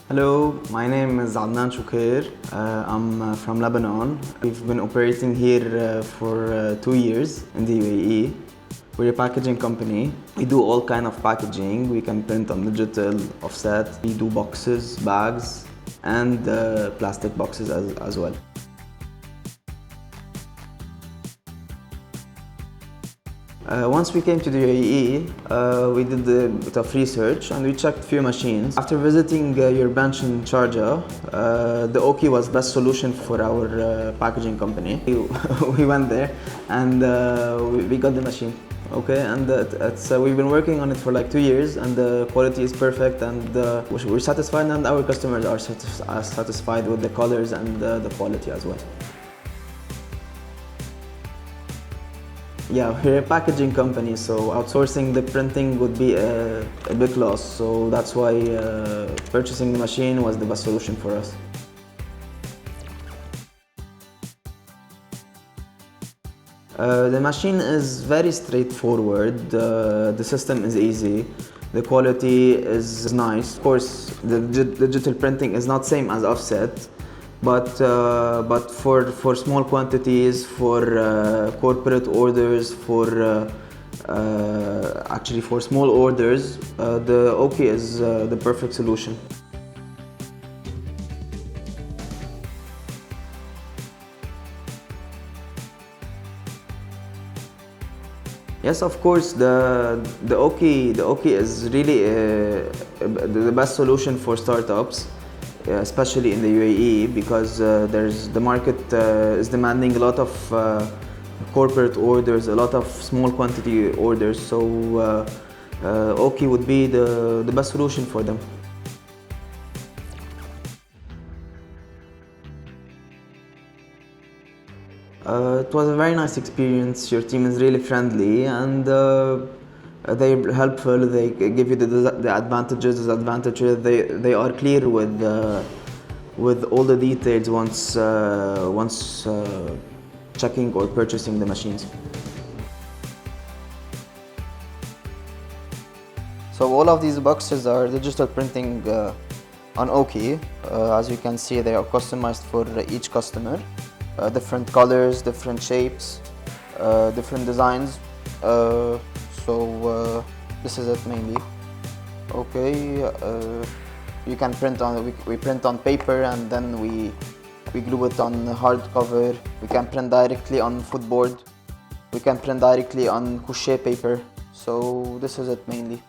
Hello, my name is Choucair. I'm from Lebanon. We've been operating here for 2 years in the UAE. We're a packaging company. We do all kind of packaging. We can print on digital, offset. We do boxes, bags, and plastic boxes as well. Once we came to the UAE, we did a bit of research and we checked a few machines. After visiting your branch in Sharjah, the OKI was the best solution for our packaging company. We went there and we got the machine. Okay, and we've been working on it for like 2 years, and the quality is perfect, and we're satisfied, and our customers are satisfied with the colors and the quality as well. Yeah, we're a packaging company, so outsourcing the printing would be a big loss. So that's why purchasing the machine was the best solution for us. The machine is very straightforward. The system is easy. The quality is nice. Of course, the digital printing is not same as offset. But for small quantities, for corporate orders, actually for small orders, the OKI is the perfect solution. Yes, of course, the OKI is really the best solution for startups, especially in the UAE, because the market is demanding a lot of corporate orders, a lot of small quantity orders. So OKI would be the best solution for them. It was a very nice experience. Your team is really friendly, and they're helpful. They give you the advantages, disadvantages. They are clear with all the details once checking or purchasing the machines. So all of these boxes are digital printing on OKI. As you can see, they are customized for each customer. Different colors, different shapes, different designs. So this is it mainly. Okay, you can print on. We print on paper, and then we glue it on hardcover. We can print directly on footboard. We can print directly on Choucair paper. So this is it mainly.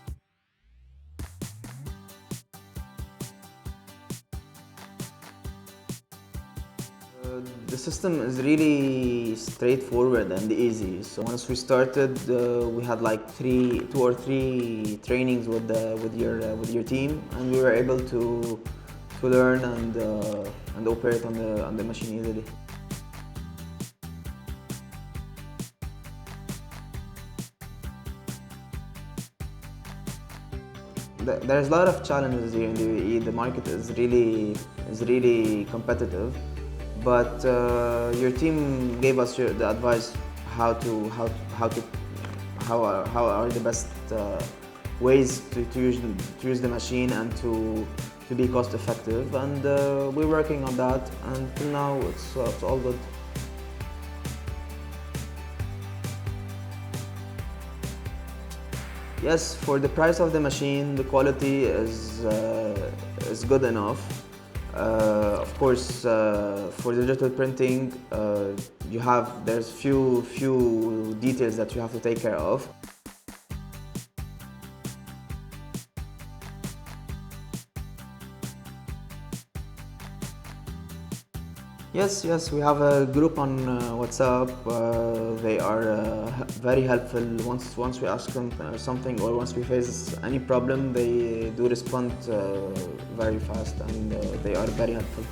The system is really straightforward and easy. So once we started, we had like 2 or 3 trainings with your team, and we were able to learn and operate on the machine easily. There's a lot of challenges here in the UAE. The market is really competitive. But your team gave us the advice how are the best ways to use the machine and to be cost effective, and we're working on that, and till now it's all good. Yes, for the price of the machine, the quality is good enough. Of course, for digital printing, there's few details that you have to take care of. Yes, we have a group on WhatsApp. They are very helpful. Once we ask them something, or once we face any problem, they do respond very fast, and they are very helpful.